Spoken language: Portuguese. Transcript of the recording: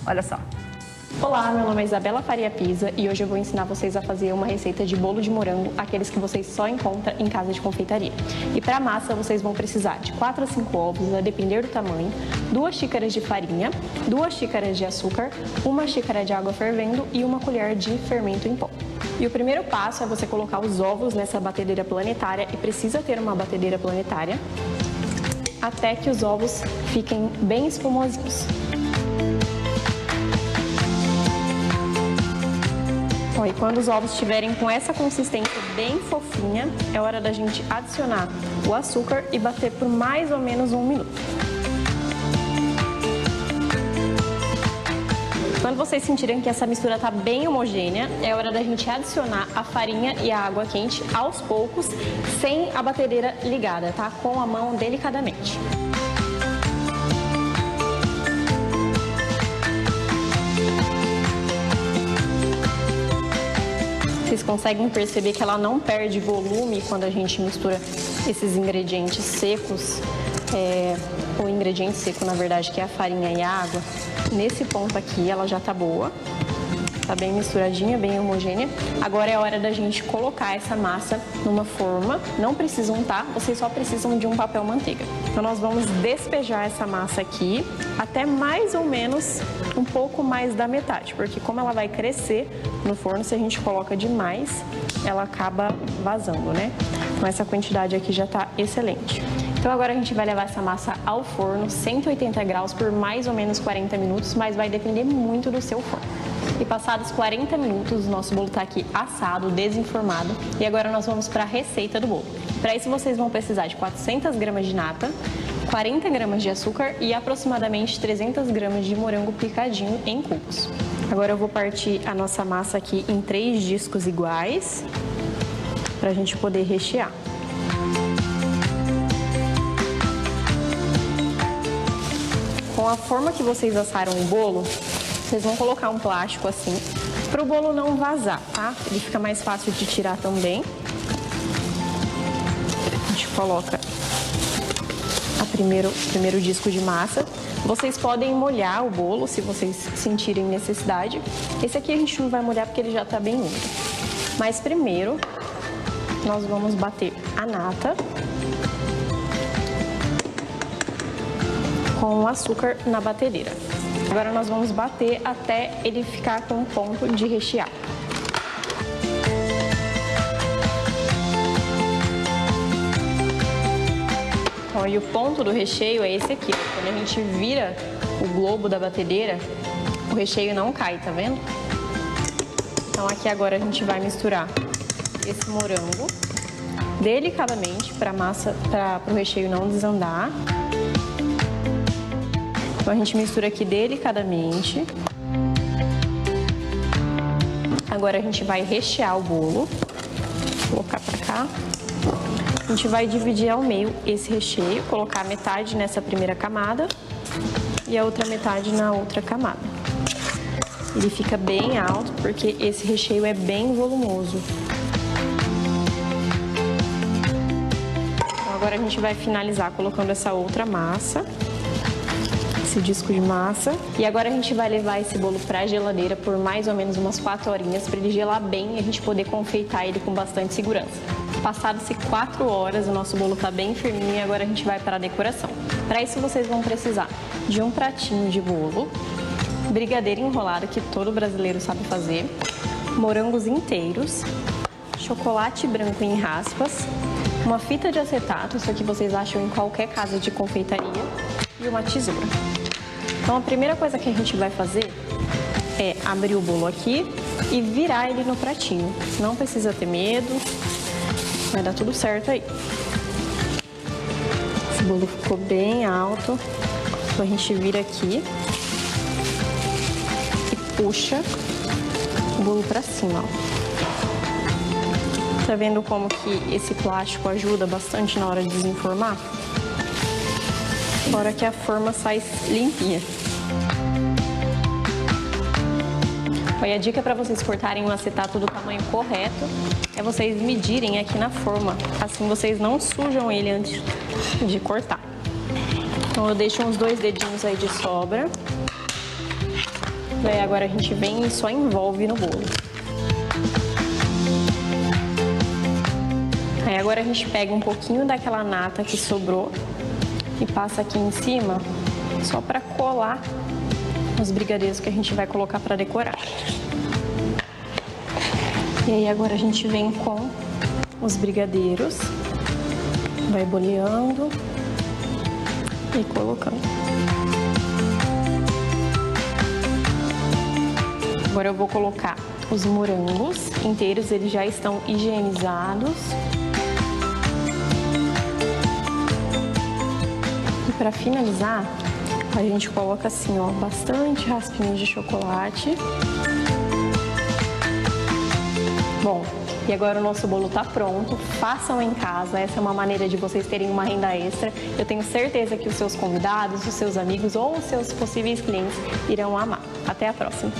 Olha só. Olá, meu nome é Isabela Faria Pisa e hoje eu vou ensinar vocês a fazer uma receita de bolo de morango, aqueles que vocês só encontram em casa de confeitaria. E para a massa vocês vão precisar de 4 a 5 ovos, a depender do tamanho, 2 xícaras de farinha, 2 xícaras de açúcar, 1 xícara de água fervendo e 1 colher de fermento em pó. E o primeiro passo é você colocar os ovos nessa batedeira planetária, e precisa ter uma batedeira planetária, até que os ovos fiquem bem espumosinhos. E quando os ovos estiverem com essa consistência bem fofinha, é hora da gente adicionar o açúcar e bater por mais ou menos 1 minuto. Quando vocês sentirem que essa mistura está bem homogênea, é hora da gente adicionar a farinha e a água quente aos poucos, sem a batedeira ligada, tá? Com a mão delicadamente. Vocês conseguem perceber que ela não perde volume quando a gente mistura esses ingredientes secos, o ingrediente seco, na verdade, que é a farinha e a água. Nesse ponto aqui, ela já tá boa, tá bem misturadinha, bem homogênea. Agora é a hora da gente colocar essa massa numa forma. Não precisa untar, vocês só precisam de um papel manteiga. Então nós vamos despejar essa massa aqui até mais ou menos um pouco mais da metade, porque como ela vai crescer no forno, se a gente coloca demais, ela acaba vazando, né? Então essa quantidade aqui já tá excelente. Então agora a gente vai levar essa massa ao forno, 180 graus por mais ou menos 40 minutos, mas vai depender muito do seu forno. E passados 40 minutos, o nosso bolo está aqui assado, desenformado. E agora nós vamos para a receita do bolo. Para isso vocês vão precisar de 400 gramas de nata, 40 gramas de açúcar e aproximadamente 300 gramas de morango picadinho em cubos. Agora eu vou partir a nossa massa aqui em 3 discos iguais, para a gente poder rechear. Com a forma que vocês assaram o bolo, vocês vão colocar um plástico assim, para o bolo não vazar, tá? Ele fica mais fácil de tirar também. A gente coloca o primeiro disco de massa. Vocês podem molhar o bolo se vocês sentirem necessidade. Esse aqui a gente não vai molhar porque ele já está bem úmido. Mas primeiro, nós vamos bater a nata com o açúcar na batedeira. Agora nós vamos bater até ele ficar com um ponto de rechear. Ó, e o ponto do recheio é esse aqui. Quando a gente vira o globo da batedeira, o recheio não cai, tá vendo? Então aqui agora a gente vai misturar esse morango delicadamente para o recheio não desandar. Então a gente mistura aqui delicadamente. Agora a gente vai rechear o bolo. Vou colocar pra cá. A gente vai dividir ao meio esse recheio, colocar metade nessa primeira camada e a outra metade na outra camada. Ele fica bem alto porque esse recheio é bem volumoso. Então agora a gente vai finalizar colocando essa outra massa. Esse disco de massa. E agora a gente vai levar esse bolo para a geladeira por mais ou menos umas 4 horinhas para ele gelar bem e a gente poder confeitar ele com bastante segurança. Passadas-se 4 horas, o nosso bolo está bem firminho e agora a gente vai para a decoração. Para isso vocês vão precisar de um pratinho de bolo, brigadeiro enrolado, que todo brasileiro sabe fazer, morangos inteiros, chocolate branco em raspas, uma fita de acetato, isso aqui vocês acham em qualquer casa de confeitaria, e uma tesoura. Então a primeira coisa que a gente vai fazer é abrir o bolo aqui e virar ele no pratinho. Não precisa ter medo, vai dar tudo certo aí. Esse bolo ficou bem alto, então a gente vira aqui e puxa o bolo pra cima, ó. Tá vendo como que esse plástico ajuda bastante na hora de desenformar? Fora que a forma sai limpinha. E a dica para vocês cortarem o acetato do tamanho correto é vocês medirem aqui na forma. Assim vocês não sujam ele antes de cortar. Então eu deixo uns 2 dedinhos aí de sobra. Daí agora a gente vem e só envolve no bolo. Aí agora a gente pega um pouquinho daquela nata que sobrou e passa aqui em cima, só para colar os brigadeiros que a gente vai colocar para decorar. E aí agora a gente vem com os brigadeiros, vai boleando e colocando. Agora eu vou colocar os morangos inteiros, eles já estão higienizados. E para finalizar, a gente coloca assim, ó, bastante raspinha de chocolate. Bom, e agora o nosso bolo tá pronto. Façam em casa, essa é uma maneira de vocês terem uma renda extra. Eu tenho certeza que os seus convidados, os seus amigos ou os seus possíveis clientes irão amar. Até a próxima!